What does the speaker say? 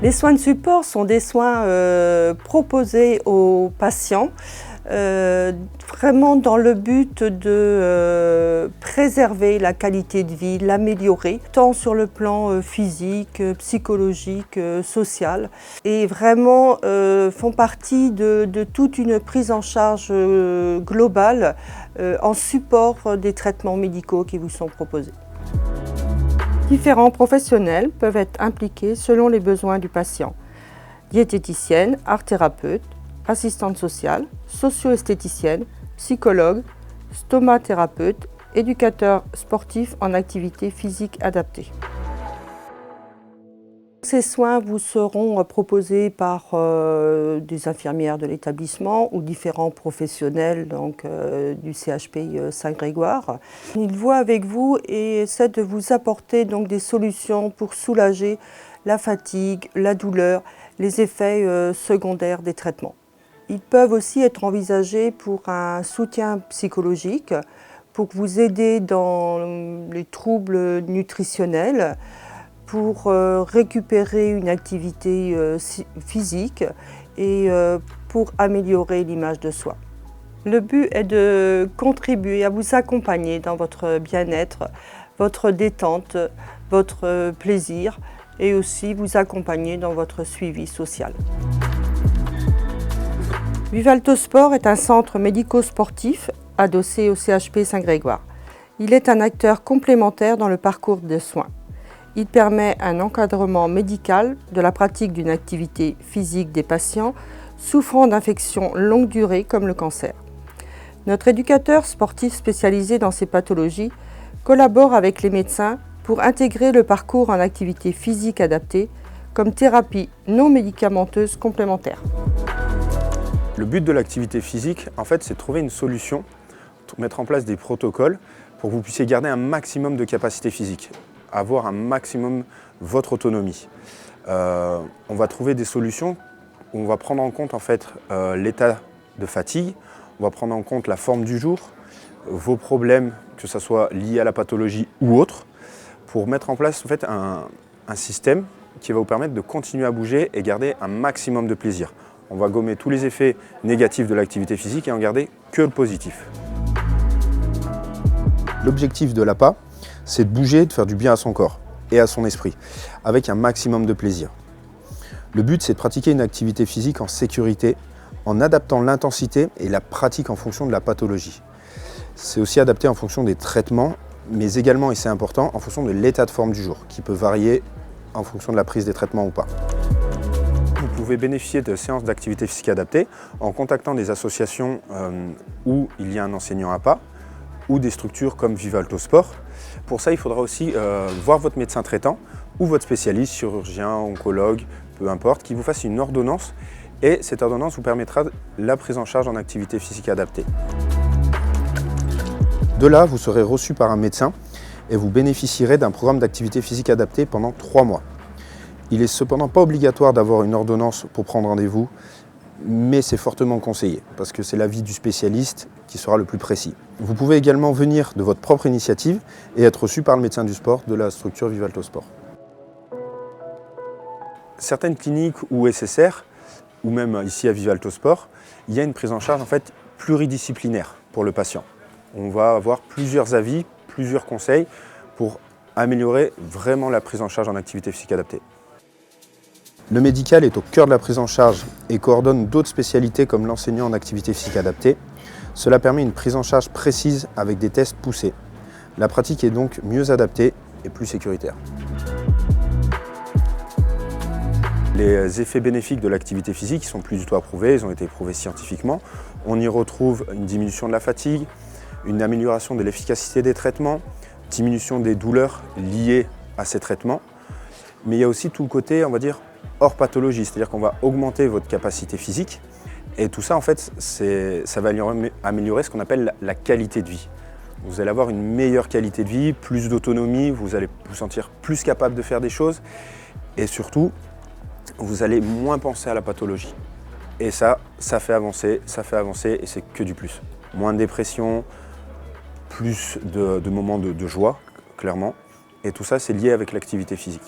Les soins de support sont des soins proposés aux patients vraiment dans le but de préserver la qualité de vie, l'améliorer, tant sur le plan physique, psychologique, social, et vraiment font partie de toute une prise en charge globale en support des traitements médicaux qui vous sont proposés. Différents professionnels peuvent être impliqués selon les besoins du patient. Diététicienne, art-thérapeute, assistante sociale, socio-esthéticienne, psychologue, stomathérapeute, éducateur sportif en activité physique adaptée. Ces soins vous seront proposés par des infirmières de l'établissement ou différents professionnels du CHPI Saint-Grégoire. Ils voient avec vous et essaient de vous apporter des solutions pour soulager la fatigue, la douleur, les effets secondaires des traitements. Ils peuvent aussi être envisagés pour un soutien psychologique, pour vous aider dans les troubles nutritionnels, pour récupérer une activité physique et pour améliorer l'image de soi. Le but est de contribuer à vous accompagner dans votre bien-être, votre détente, votre plaisir et aussi vous accompagner dans votre suivi social. Vivaltosport est un centre médico-sportif adossé au CHP Saint-Grégoire. Il est un acteur complémentaire dans le parcours de soins. Il permet un encadrement médical de la pratique d'une activité physique des patients souffrant d'infections longue durée comme le cancer. Notre éducateur sportif spécialisé dans ces pathologies collabore avec les médecins pour intégrer le parcours en activité physique adaptée comme thérapie non médicamenteuse complémentaire. Le but de l'activité physique, en fait, c'est de trouver une solution, mettre en place des protocoles pour que vous puissiez garder un maximum de capacité physique, avoir un maximum votre autonomie. On va trouver des solutions où on va prendre en compte en fait, l'état de fatigue, on va prendre en compte la forme du jour, vos problèmes, que ce soit liés à la pathologie ou autre, pour mettre en place en fait, un système qui va vous permettre de continuer à bouger et garder un maximum de plaisir. On va gommer tous les effets négatifs de l'activité physique et en garder que le positif. L'objectif de l'APA, c'est de bouger, de faire du bien à son corps et à son esprit, avec un maximum de plaisir. Le but, c'est de pratiquer une activité physique en sécurité, en adaptant l'intensité et la pratique en fonction de la pathologie. C'est aussi adapté en fonction des traitements, mais également, et c'est important, en fonction de l'état de forme du jour, qui peut varier en fonction de la prise des traitements ou pas. Vous pouvez bénéficier de séances d'activité physique adaptée en contactant des associations où il y a un enseignant APA ou des structures comme Vivaltosport. Pour ça, il faudra aussi voir votre médecin traitant ou votre spécialiste, chirurgien, oncologue, peu importe, qui vous fasse une ordonnance et cette ordonnance vous permettra la prise en charge en activité physique adaptée. De là, vous serez reçu par un médecin et vous bénéficierez d'un programme d'activité physique adaptée pendant 3 mois. Il n'est cependant pas obligatoire d'avoir une ordonnance pour prendre rendez-vous, mais c'est fortement conseillé parce que c'est l'avis du spécialiste qui sera le plus précis. Vous pouvez également venir de votre propre initiative et être reçu par le médecin du sport de la structure Vivaltosport. Certaines cliniques ou SSR, ou même ici à Vivaltosport, il y a une prise en charge en fait pluridisciplinaire pour le patient. On va avoir plusieurs avis, plusieurs conseils pour améliorer vraiment la prise en charge en activité physique adaptée. Le médical est au cœur de la prise en charge et coordonne d'autres spécialités comme l'enseignant en activité physique adaptée. Cela permet une prise en charge précise avec des tests poussés. La pratique est donc mieux adaptée et plus sécuritaire. Les effets bénéfiques de l'activité physique ne sont plus du tout approuvés, ils ont été prouvés scientifiquement. On y retrouve une diminution de la fatigue, une amélioration de l'efficacité des traitements, diminution des douleurs liées à ces traitements. Mais il y a aussi tout le côté, on va dire, hors pathologie, c'est-à-dire qu'on va augmenter votre capacité physique et tout ça, en fait, ça va améliorer ce qu'on appelle la qualité de vie. Vous allez avoir une meilleure qualité de vie, plus d'autonomie, vous allez vous sentir plus capable de faire des choses et surtout, vous allez moins penser à la pathologie. Et ça fait avancer et c'est que du plus. Moins de dépression, plus de moments de joie, clairement. Et tout ça, c'est lié avec l'activité physique.